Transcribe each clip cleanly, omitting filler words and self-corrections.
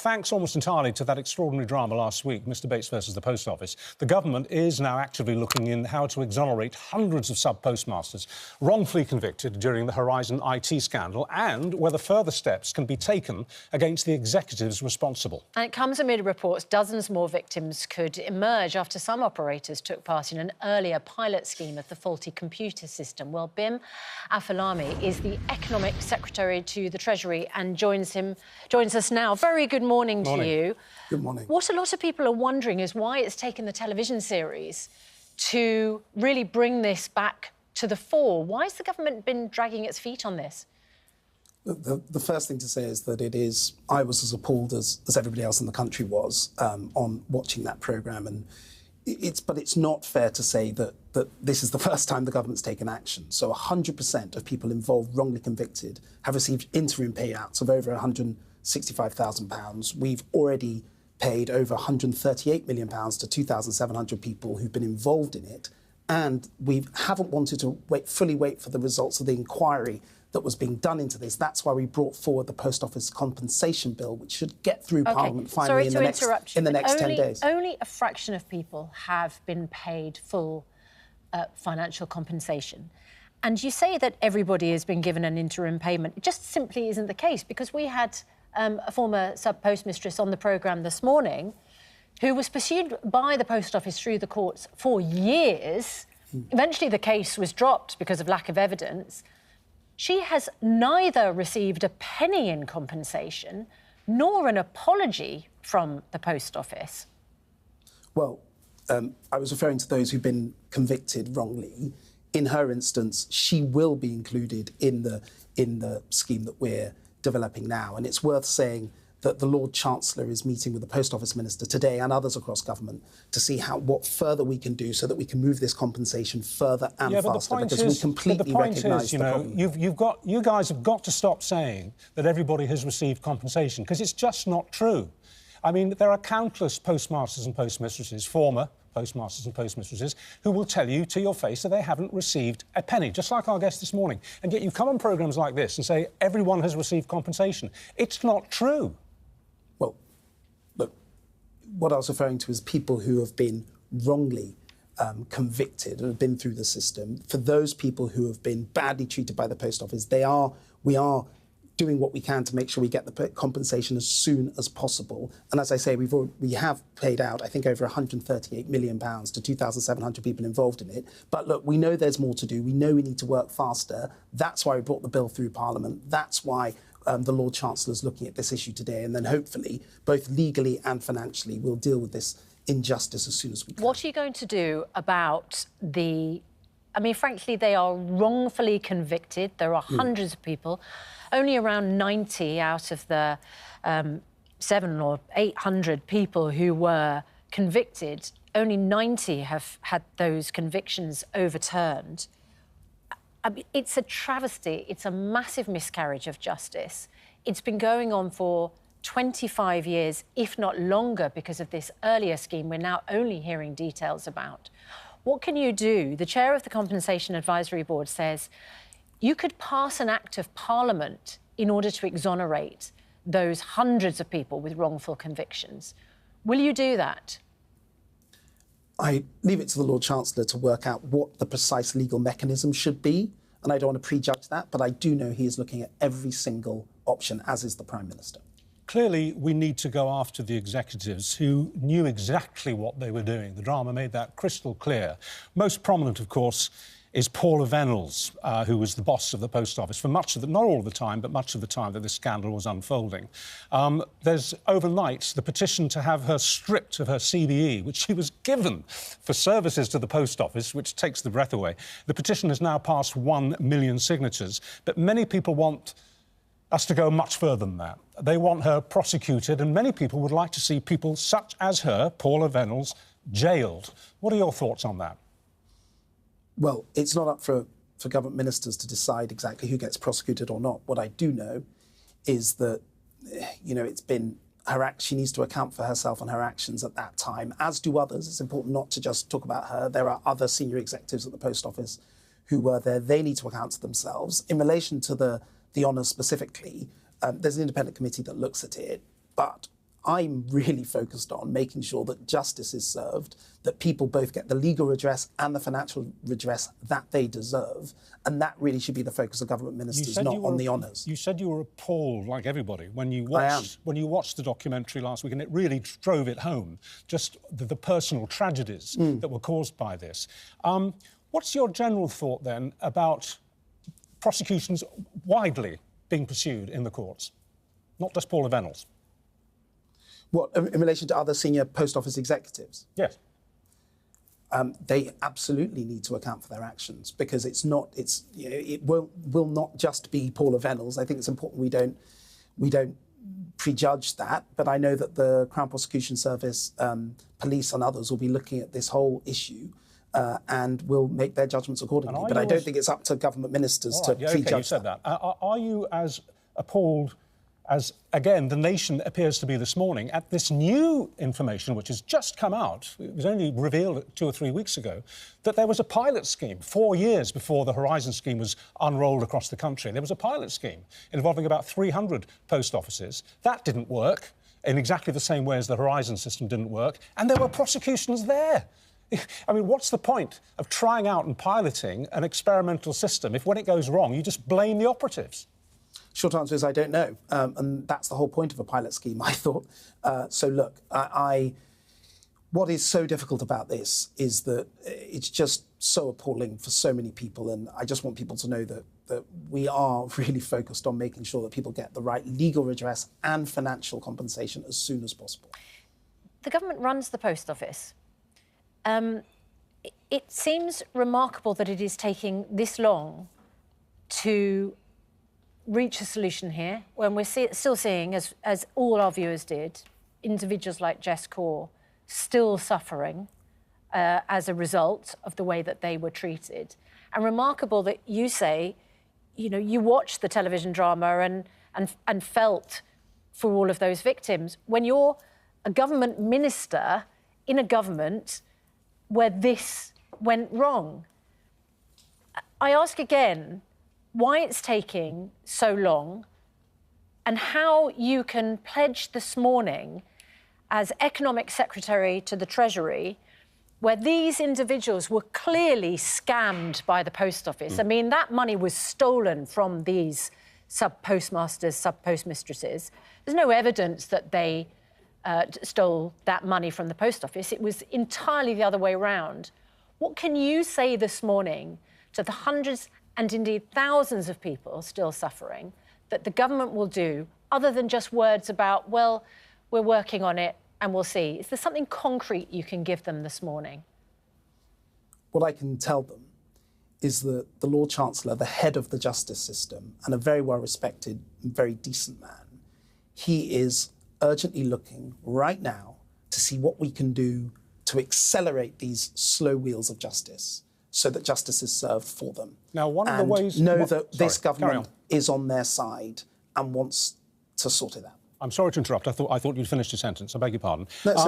Thanks almost entirely to that extraordinary drama last week, Mr Bates versus the Post Office, the government is now actively looking in how to exonerate hundreds of sub-postmasters wrongfully convicted during the Horizon IT scandal and whether further steps can be taken against the executives responsible. And it comes amid reports dozens more victims could emerge after some operators took part in an earlier pilot scheme of the faulty computer system. Well, Bim Afolami is the Economic Secretary to the Treasury and joins us now. Very good morning to you. Good morning. What a lot of people are wondering is why it's taken the television series to really bring this back to the fore. Why has the government been dragging its feet on this? The first thing to say is that I was as appalled as everybody else in the country was on watching that programme, and but it's not fair to say that this is the first time the government's taken action. So 100% of people involved wrongly convicted have received interim payouts of over £165,000. We've already paid over £138 million to 2,700 people who've been involved in it, and we haven't wanted to fully wait for the results of the inquiry that was being done into this. That's why we brought forward the Post Office Compensation Bill, which should get through Parliament finally in the next 10 days. Only a fraction of people have been paid full financial compensation. And you say that everybody has been given an interim payment. It just simply isn't the case, because we had a former sub-postmistress on the programme this morning who was pursued by the Post Office through the courts for years. Eventually the case was dropped because of lack of evidence. She has neither received a penny in compensation nor an apology from the Post Office. Well, I was referring to those who've been convicted wrongly. In her instance, she will be included in the scheme that we're developing now. And it's worth saying that the Lord Chancellor is meeting with the Post Office Minister today and others across government to see what further we can do so that we can move this compensation further and faster, because we completely recognise the problem. You guys have got to stop saying that everybody has received compensation, because it's just not true. I mean, there are countless postmasters and postmistresses, former postmasters and postmistresses, who will tell you to your face that they haven't received a penny, just like our guest this morning. And yet you come on programmes like this and say everyone has received compensation. It's not true. Well, look, what I was referring to is people who have been wrongly convicted and have been through the system. For those people who have been badly treated by the Post Office, we are doing what we can to make sure we get the compensation as soon as possible. And as I say, we have paid out, I think, over £138 million to 2,700 people involved in it. But look, we know there's more to do. We know we need to work faster. That's why we brought the bill through Parliament. That's why the Lord Chancellor is looking at this issue today. And then hopefully, both legally and financially, we'll deal with this injustice as soon as we can. What are you going to do about I mean, frankly, they are wrongfully convicted. There are hundreds of people. Only around 90 out of the 700 or 800 people who were convicted, only 90 have had those convictions overturned. I mean, it's a travesty. It's a massive miscarriage of justice. It's been going on for 25 years, if not longer, because of this earlier scheme we're now only hearing details about. What can you do? The chair of the Compensation Advisory Board says you could pass an Act of Parliament in order to exonerate those hundreds of people with wrongful convictions. Will you do that? I leave it to the Lord Chancellor to work out what the precise legal mechanism should be, and I don't want to prejudge that, but I do know he is looking at every single option, as is the Prime Minister. Clearly, we need to go after the executives who knew exactly what they were doing. The drama made that crystal clear. Most prominent, of course, is Paula Venables, who was the boss of the Post Office for much of the, not all of the time, but much of the time that this scandal was unfolding. There's overnight the petition to have her stripped of her CBE, which she was given for services to the Post Office, which takes the breath away. The petition has now passed 1 million signatures, but many people want us to go much further than that. They want her prosecuted, and many people would like to see people such as her, Paula Venables, jailed. What are your thoughts on that? Well, it's not up for government ministers to decide exactly who gets prosecuted or not. What I do know is that, you know, she needs to account for herself and her actions at that time, as do others. It's important not to just talk about her. There are other senior executives at the Post Office who were there. They need to account to themselves. In relation to the honours specifically, there's an independent committee that looks at it, but I'm really focused on making sure that justice is served, that people both get the legal redress and the financial redress that they deserve. And that really should be the focus of government ministers, not on the honours. You said you were appalled, like everybody, when you watched the documentary last week, and it really drove it home, just the personal tragedies that were caused by this. What's your general thought, then, about prosecutions widely being pursued in the courts? Not just Paula Venables. What, in relation to other senior post office executives? Yes. They absolutely need to account for their actions, because it will not just be Paula Venables. I think it's important we don't prejudge that, but I know that the Crown Prosecution Service, police and others will be looking at this whole issue and will make their judgments accordingly. But I don't think it's up to government ministers to prejudge you said that. Are you as appalled as, again, the nation appears to be this morning at this new information which has just come out? It was only revealed 2 or 3 weeks ago that there was a pilot scheme 4 years before the Horizon scheme was unrolled across the country. There was a pilot scheme involving about 300 post offices. That didn't work in exactly the same way as the Horizon system didn't work, and there were prosecutions there. I mean, what's the point of trying out and piloting an experimental system if, when it goes wrong, you just blame the operatives? Short answer is I don't know. And that's the whole point of a pilot scheme, I thought. So, look, what is so difficult about this is that it's just so appalling for so many people. And I just want people to know that we are really focused on making sure that people get the right legal redress and financial compensation as soon as possible. The government runs the post office. It seems remarkable that it is taking this long to reach a solution here, when we're still seeing, as all our viewers did, individuals like Jess Corr still suffering as a result of the way that they were treated. And remarkable that you say, you know, you watched the television drama and felt for all of those victims when you're a government minister in a government where this went wrong. I ask again, why it's taking so long, and how you can pledge this morning as Economic Secretary to the Treasury, where these individuals were clearly scammed by the Post Office. I mean, that money was stolen from these sub-postmasters, sub-postmistresses. There's no evidence that they stole that money from the Post Office. It was entirely the other way around. What can you say this morning to the hundreds and indeed thousands of people still suffering that the government will do, other than just words about, well, we're working on it and we'll see? Is there something concrete you can give them this morning? What I can tell them is that the Lord Chancellor, the head of the justice system, and a very well-respected and very decent man, he is urgently looking right now to see what we can do to accelerate these slow wheels of justice, so that justice is served for them. Now, one of the ways... This government is on their side and wants to sort it out. I'm sorry to interrupt. I thought you'd finished your sentence. I beg your pardon. No, it's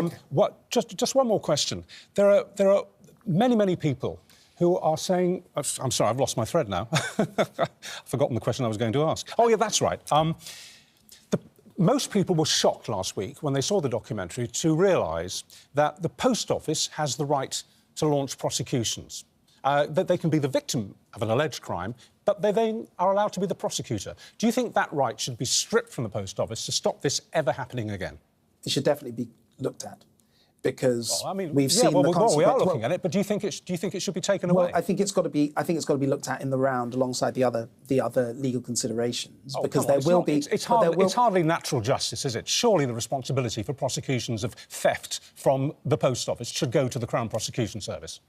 okay. Just one more question. There are many people who are saying... I'm sorry, I've lost my thread now. I've forgotten the question I was going to ask. Oh, yeah, that's right. Most people were shocked last week when they saw the documentary to realise that the Post Office has the right to launch prosecutions. That they can be the victim of an alleged crime, but they then are allowed to be the prosecutor. Do you think that right should be stripped from the Post Office to stop this ever happening again? It should definitely be looked at, because we've seen the consequences. We are looking at it, but do you think it should be taken away? Well, I think it's got to be looked at in the round alongside the other legal considerations, because there will be. It's hardly natural justice, is it? Surely the responsibility for prosecutions of theft from the Post Office should go to the Crown Prosecution Service.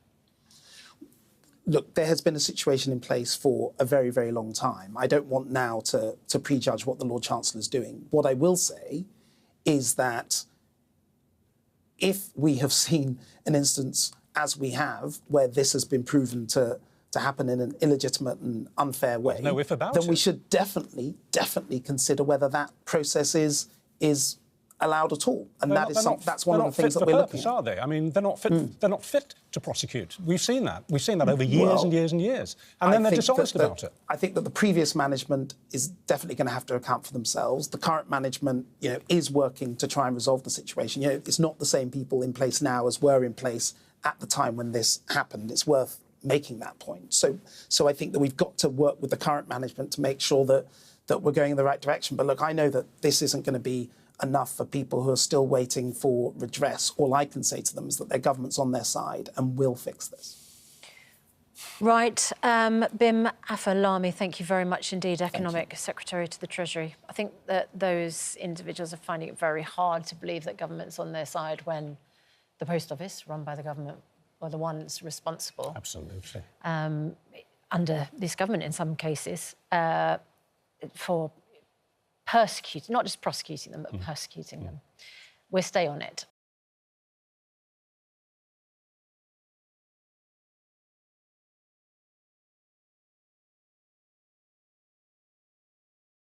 Look, there has been a situation in place for a very, very long time. I don't want now to prejudge what the Lord Chancellor is doing. What I will say is that if we have seen an instance, as we have, where this has been proven to happen in an illegitimate and unfair way, no if about then it. We should definitely consider whether that process is allowed at all. And that's one of the things that we're looking at. Are they? I mean, they're not fit. They're not fit to prosecute. We've seen that. We've seen that over years and years and years. And then they're dishonest about it. I think that the previous management is definitely going to have to account for themselves. The current management, is working to try and resolve the situation. It's not the same people in place now as were in place at the time when this happened. It's worth making that point. So I think that we've got to work with the current management to make sure that we're going in the right direction. But look, I know that this isn't going to be enough for people who are still waiting for redress. All I can say to them is that their government's on their side and will fix this. Right. Bim Afolami, thank you very much indeed, Economic Secretary to the Treasury. I think that those individuals are finding it very hard to believe that government's on their side when the Post Office, run by the government, are the ones responsible. Absolutely. Under this government, in some cases, for persecuting, not just prosecuting them, but persecuting them. We'll stay on it.